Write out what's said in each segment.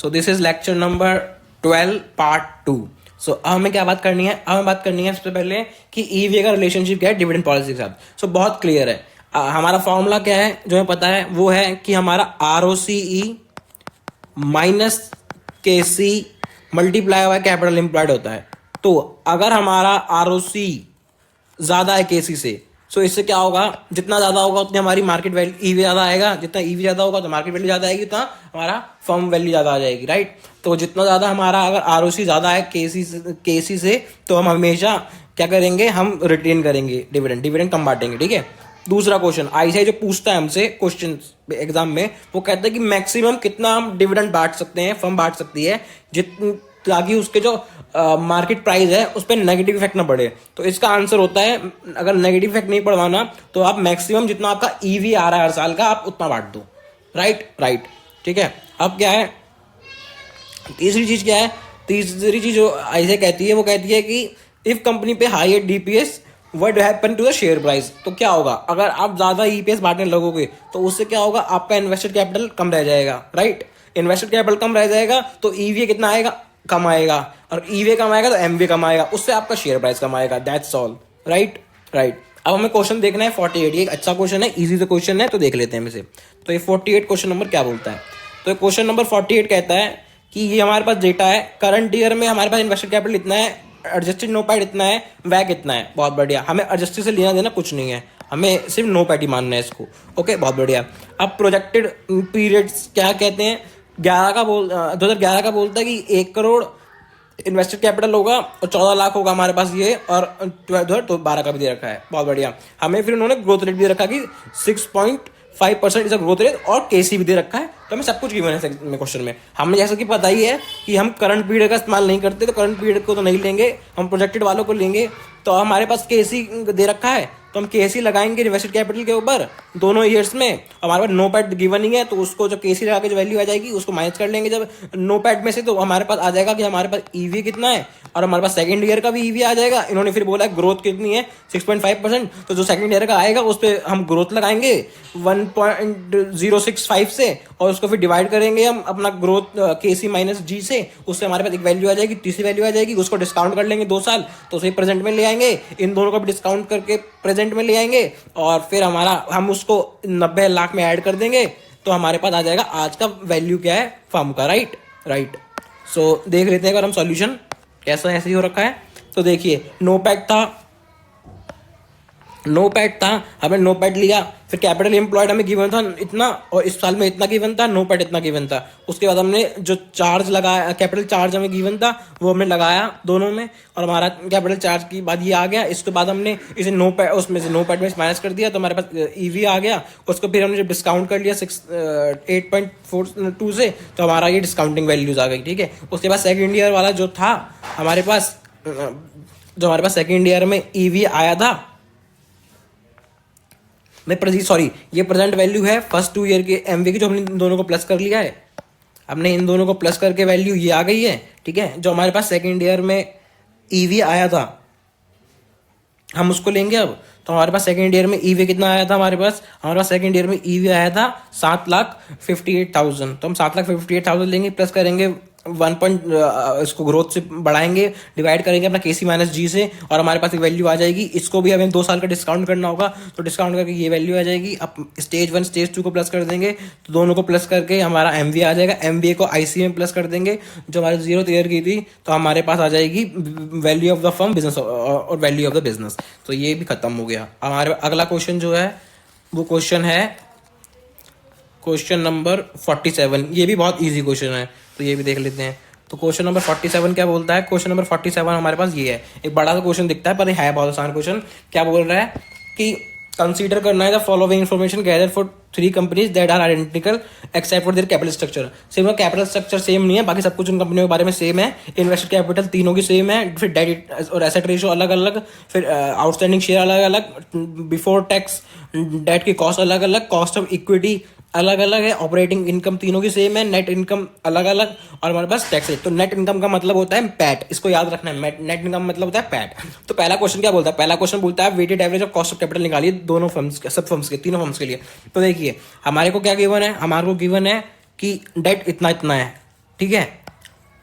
So this is lecture number 12 part 2। सो अब हमें क्या बात करनी है? अब हमें बात करनी है सबसे पहले कि ईवीए का रिलेशनशिप क्या है डिविडेंड पॉलिसी के साथ। सो बहुत क्लियर है। हमारा फॉर्मूला क्या है जो हमें पता है, वो है कि हमारा ROCE minus KC multiply by capital employed होता है। तो अगर हमारा ROC ज्यादा है KC से, सो इससे क्या होगा, जितना ज्यादा होगा उतनी हमारी मार्केट वैल्यू ईवी ज्यादा आएगा, जितना ईवी ज्यादा होगा तो मार्केट वैल्यू ज्यादा आएगी, उतना हमारा फर्म वैल्यू ज्यादा आ जाएगी, राइट। तो जितना ज्यादा हमारा अगर ROC ज्यादा है KC से तो हम हमेशा क्या करेंगे, हम रिटेन करेंगे डिविडेंड कम बांटेंगे, ठीक है। दूसरा क्वेश्चन ICAI जो पूछता है हमसे क्वेश्चन एग्जाम में, वो कहता है कि मैक्सिमम कितना हम डिविडेंड बांट सकते हैं, फर्म बांट सकती है, ताकि उसके जो मार्केट प्राइस है उस पर नेगेटिव इफेक्ट ना पड़े। तो इसका आंसर होता है, अगर नेगेटिव इफेक्ट नहीं पड़वाना तो आप मैक्सिमम जितना आपका ईवी आ रहा है हर साल का, आप उतना बांट दो, राइट, ठीक है। अब क्या है, तीसरी चीज क्या है? तीसरी चीज जो ICAI कहती है, वो कहती है कि if company pay high DPS what happen to the share price. तो क्या होगा, अगर आप ज्यादा EPS बांटने लगोगे तो उससे क्या होगा, आपका इन्वेस्टेड कैपिटल कम रह जाएगा, राइट। इन्वेस्टेड कैपिटल कम रह जाएगा तो EVA कितना आएगा, कम आएगा, और EVA कम आएगा तो MVA कम आएगा, उससे आपका शेयर प्राइस कम आएगा, दैट्स ऑल, राइट। अब हमें क्वेश्चन देखना है 48। ये एक अच्छा क्वेश्चन है, इजी से क्वेश्चन है, तो देख लेते हैं इसे। तो ये 48 क्वेश्चन नंबर क्या बोलता है? तो क्वेश्चन नंबर 48 कहता है कि ये हमारे पास डेटा है, करंट ईयर में हमारे पास इन्वेस्टेड कैपिटल इतना है, एडजस्टेड NOPAT इतना है, वैक इतना है। बहुत बढ़िया, हमें एडजस्टेड से लेना देना कुछ नहीं है, हमें सिर्फ NOPAT ही मानना है इसको, ओके, बहुत बढ़िया। अब प्रोजेक्टेड पीरियड्स क्या कहते हैं? 2011 का बोलता है कि 1 करोड़ इन्वेस्टेड कैपिटल होगा और 14 लाख होगा हमारे पास ये, और 12 का भी दे रखा है, बहुत बढ़िया। हमें फिर उन्होंने ग्रोथ रेट भी रखा कि 6.5% इज ग्रोथ रेट, और KC भी दे रखा है। तो हमें सब कुछ गिवन है क्वेश्चन में। हमें जैसा कि पता ही है कि हम करंट पीरियड का इस्तेमाल नहीं करते, तो करंट पीरियड को तो नहीं लेंगे, हम प्रोजेक्टेड वालों को लेंगे। तो हमारे पास KC दे रखा है, तो हम KC लगाएंगे इन्वेस्टेड कैपिटल के ऊपर दोनों ईयर्स में। हमारे पास NOPAT गिवन ही है, तो उसको जो KC लगा के जो वैल्यू आ जाएगी उसको माइनस कर लेंगे जब NOPAT में से, तो हमारे पास आ जाएगा कि हमारे पास EVA कितना है, और हमारे पास सेकंड ईयर का भी EVA आ जाएगा। इन्होंने फिर बोला ग्रोथ कितनी है, 6.5%, तो जो सेकंड ईयर का आएगा उस पर हम ग्रोथ लगाएंगे 1.065 से, और उसको फिर डिवाइड करेंगे हम अपना ग्रोथ KC माइनस G से, उससे हमारे पास एक वैल्यू आ जाएगी, तीसरी वैल्यू आ जाएगी, उसको डिस्काउंट कर लेंगे 2 साल, तो उसे प्रेजेंट में ले आएंगे, इन दोनों को भी डिस्काउंट करके प्रेजेंट में ले आएंगे, और फिर हम उसको 90 लाख में ऐड कर देंगे, तो हमारे पास आ जाएगा आज का वैल्यू क्या है फर्म का, राइट। सो देख लेते हैं अगर हम सॉल्यूशन कैसा ऐसे ही हो रखा है। तो देखिए, NOPAT था, हमने NOPAT लिया, फिर कैपिटल एम्प्लॉयड हमें गिवन था इतना, और इस साल में इतना गिवन था, NOPAT इतना गिवन था। उसके बाद हमने जो चार्ज लगाया, कैपिटल चार्ज हमें गिवन था, वो हमने लगाया दोनों में, और हमारा कैपिटल चार्ज की बाद ये आ गया। इसके बाद हमने इसे उसमें से NOPAT में माइनस कर दिया, तो हमारे पास EV आ गया। उसको फिर हमने जब डिस्काउंट कर लिया 8.42 से, तो हमारा ये डिस्काउंटिंग वैल्यूज आ गई, ठीक है। उसके बाद सेकेंड ईयर वाला जो था हमारे पास, जो हमारे पास सेकेंड ईयर में EV आया था, ये प्रेजेंट वैल्यू है फर्स्ट 2 ईयर के MVA की, जो हमने इन दोनों को प्लस कर लिया है। हमने इन दोनों को प्लस करके वैल्यू ये आ गई है, ठीक है। जो हमारे पास सेकेंड ईयर में EV आया था, हम उसको लेंगे अब। तो हमारे पास सेकेंड ईयर में EV कितना आया था, हमारे पास सेकेंड ईयर में EV आया था 7,58,000। तो हम 7,58,000 लेंगे, प्लस करेंगे 1 इसको ग्रोथ से बढ़ाएंगे, डिवाइड करेंगे अपना KC माइनस G से, और हमारे पास एक वैल्यू आ जाएगी। इसको भी हमें 2 साल का डिस्काउंट करना होगा, तो डिस्काउंट करके ये वैल्यू आ जाएगी। अब स्टेज 1 स्टेज 2 को प्लस कर देंगे, तो दोनों को प्लस करके हमारा MVA आ जाएगा। MVA को IC में प्लस कर देंगे, जो हमारे 0th ईयर की थी, तो हमारे पास आ जाएगी value of the firm business और वैल्यू ऑफ द बिजनेस। तो ये भी खत्म हो गया। हमारे अगला क्वेश्चन जो है वो क्वेश्चन है क्वेश्चन नंबर 47। ये भी बहुत ईजी क्वेश्चन है, तो ये भी देख लेते हैं। तो क्वेश्चन नंबर 47 क्या बोलता है? क्वेश्चन नंबर 47 हमारे पास ये है, एक बड़ा सा क्वेश्चन दिखता है पर है बहुत आसान क्वेश्चन। क्या बोल रहा है कि कंसीडर करना है the following information gather for 3 companies that are identical except for their capital structure. सिर्फ कैपिटल स्ट्रक्चर सेम नहीं है, बाकी सब कुछ उन कंपनियों के बारे में सेम है। इन्वेस्टेड कैपिटल तीनों की सेम है, फिर डेट और एसेट रेशियो अलग अलग, फिर आउटस्टैंडिंग शेयर अलग अलग, बिफोर टैक्स डेट की कॉस्ट अलग अलग, कॉस्ट ऑफ इक्विटी अलग अलग है, ऑपरेटिंग इनकम तीनों की सेम है, नेट इनकम अलग अलग, और हमारे पास टैक्स है। तो नेट इनकम का मतलब होता है पैट, इसको याद रखना है, नेट इनकम मतलब होता है पैट। तो पहला क्वेश्चन क्या बोलता है? पहला क्वेश्चन बोलता है weighted average of cost of capital निकालिए दोनों फर्म्स के, सब फर्म्स के, तीनों फर्म्स के लिए। तो देखिए हमारे को क्या गिवन है, हमारे को गिवन है कि डेट इतना इतना है, ठीक है,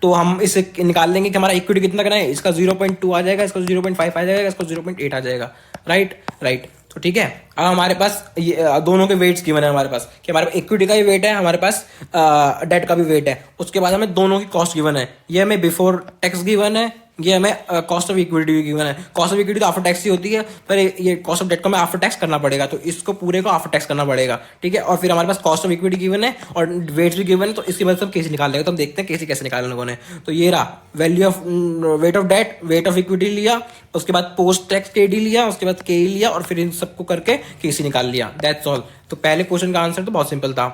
तो हम इसे निकाल लेंगे कि हमारा इक्विटी कितना करना है, इसका 0.2 आ जाएगा, इसका 0.5 आ जाएगा, इसका 0.8 आ जाएगा। Right right. तो ठीक है, अब हमारे पास ये दोनों के वेट्स गिवन है हमारे पास, कि हमारे पास इक्विटी का भी वेट है, हमारे पास डेट का भी वेट है। उसके बाद हमें दोनों की कॉस्ट गिवन है, ये हमें बिफोर टैक्स गिवन है, ये हमें कॉस्ट ऑफ इक्विटी भी गिवन है। कॉस्ट ऑफ इक्विटी तो आफ्टर टैक्स ही होती है, पर ये कॉस्ट ऑफ डेट को हमें आफ्टर टैक्स करना पड़ेगा, तो इसको पूरे को आफ्टर टैक्स करना पड़ेगा। ठीक है, और फिर हमारे पास कॉस्ट ऑफ इक्विटी गिवन है और वेट्स भी गिवन है, तो इसकी वजह से हम कैसे निकाल लेंगे, तो हम देखते हैं कैसे कैसे निकालने लोगों ने। तो ये रहा value of weight of debt, weight of equity लिया, उसके बाद पोस्ट टैक्स केडी लिया, उसके बाद के लिया, और फिर इन सबको करके केसी निकाल लिया। That's all. तो पहले क्वेश्चन का आंसर तो बहुत सिंपल था।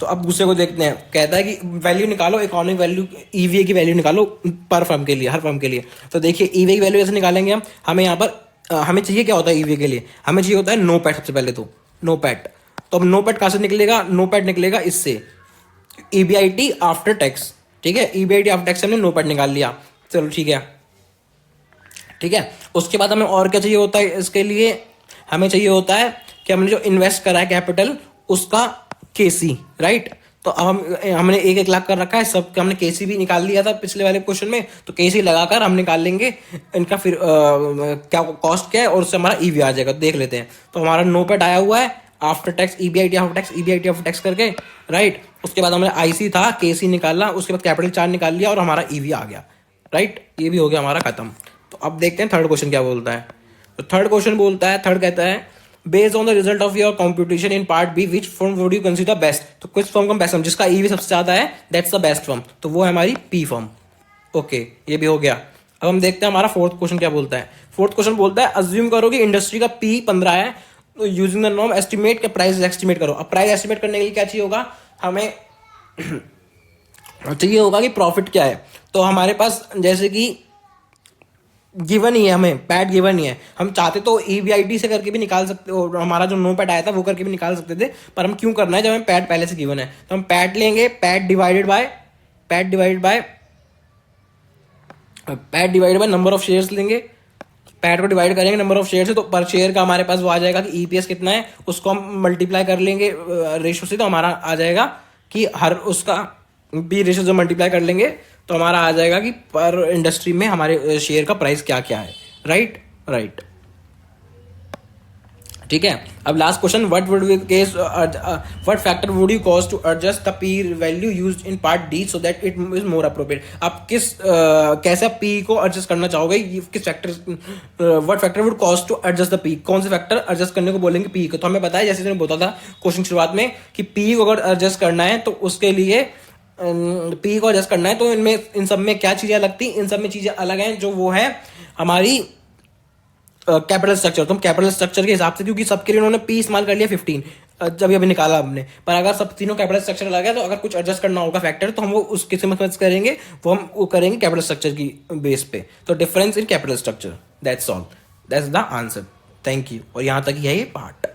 तो अब दूसरे को देखते हैं, कहता है कि वैल्यू निकालो, इकोनॉमिक वैल्यू ईवीए की वैल्यू निकालो पर फर्म के लिए, हर फर्म के लिए। तो देखिए ईवीए की वैल्यू कैसे निकालेंगे हम, हमें यहाँ पर हमें चाहिए क्या होता है ईवीए के लिए, हमें चाहिए होता है नो पैट। सबसे पहले तो नो पैट, तो अब नो पैट कहाँ से निकलेगा, नो पैट निकलेगा इससे ईबीआईटी आफ्टर टैक्स। ठीक है, ईबीआईटी आफ्टर टैक्स हमने नो पैट निकाल लिया। चलो ठीक है, ठीक है। उसके बाद हमें और क्या चाहिए होता है, इसके लिए हमें चाहिए होता है कि हमने जो इन्वेस्ट करा है कैपिटल उसका केसी। राइट, तो अब हमने 1-1 लाख कर रखा है, सब हमने केसी भी निकाल लिया था पिछले वाले क्वेश्चन में, तो केसी लगाकर हम निकाल लेंगे इनका फिर क्या कॉस्ट क्या है, और उससे हमारा ईवी आ जाएगा। देख लेते हैं। तो हमारा नो पेट आया हुआ है after tax, EBIT after tax, EBIT after tax करके। राइट, उसके बाद हमने आईसी था, केसी निकाला, उसके बाद कैपिटल चार्ज निकाल लिया और हमारा ईवी आ गया। राइट, ये भी हो गया हमारा खत्म। तो अब देखते हैं थर्ड क्वेश्चन क्या बोलता है। तो थर्ड क्वेश्चन बोलता है, थर्ड कहता है based on the result of your computation in part B which firm would you consider best. तो किस फर्म का बेस्ट फर्म, जिसका ईवी सबसे ज्यादा है, दैट्स द बेस्ट फर्म, तो वो है हमारी पी फर्म। ओके, ये भी हो गया। अब हम देखते हैं हमारा फोर्थ क्वेश्चन क्या बोलता है। फोर्थ क्वेश्चन बोलता है अज्यूम करो कि इंडस्ट्री का पी 15 है, तो यूजिंग द नॉर्म एस्टिमेट के प्राइस एस्टिमेट करो। अब प्राइस एस्टिमेट करने के लिए क्या चाहिए होगा, हमें चाहिए होगा कि प्रॉफिट क्या है। तो हमारे पास जैसे कि गिवन ही है, हमें पैट गिवन ही है, हम चाहते तो ईवीआईटी से करके भी निकाल सकते, और हमारा जो नो पैट आया था वो करके भी निकाल सकते थे, पर हम क्यों करना है जब हमें पैट पहले से गिवन है। तो हम पैट लेंगे, PAT divided by number of shares लेंगे, पैट को डिवाइड करेंगे नंबर ऑफ शेयर से, तो पर शेयर का हमारे पास वो आ जाएगा कि ईपीएस कितना है, उसको हम मल्टीप्लाई कर लेंगे रेशो से, तो हमारा आ जाएगा कि हर उसका भी रेशो जो मल्टीप्लाई कर लेंगे तो हमारा आ जाएगा कि पर इंडस्ट्री में हमारे शेयर का प्राइस क्या क्या है। राइट राइट, ठीक है। अब last question, what would be case, what factor would you cause to adjust the P value used in part D so that it is more appropriate. आप किस कैसे पी को एडजस्ट करना चाहोगे, किस factor, what factor would cause to adjust the P, कौन से factor adjust करने को बोलेंगे पी को। तो हमें बताया, जैसे मैंने बोला था क्वेश्चन शुरुआत में, कि पी को अगर एडजस्ट करना है तो उसके लिए पी को एडजस्ट करना है, तो इनमें इन सब में क्या चीजें लगती, इन सब में चीजें अलग हैं, जो वो है हमारी कैपिटल स्ट्रक्चर। तो हम कैपिटल स्ट्रक्चर के हिसाब से, क्योंकि सबके लिए उन्होंने पी इस्तेमाल कर लिया 15 जब अभी निकाला हमने, पर अगर सब तीनों कैपिटल स्ट्रक्चर अलग है, तो अगर कुछ एडजस्ट करना होगा फैक्टर, तो हम वो उसके से मदद करेंगे, वो हम वो करेंगे कैपिटल स्ट्रक्चर की बेस पे। तो difference in capital structure, that's all, that's the answer. Thank you. और यहाँ तक ही है ये पार्ट।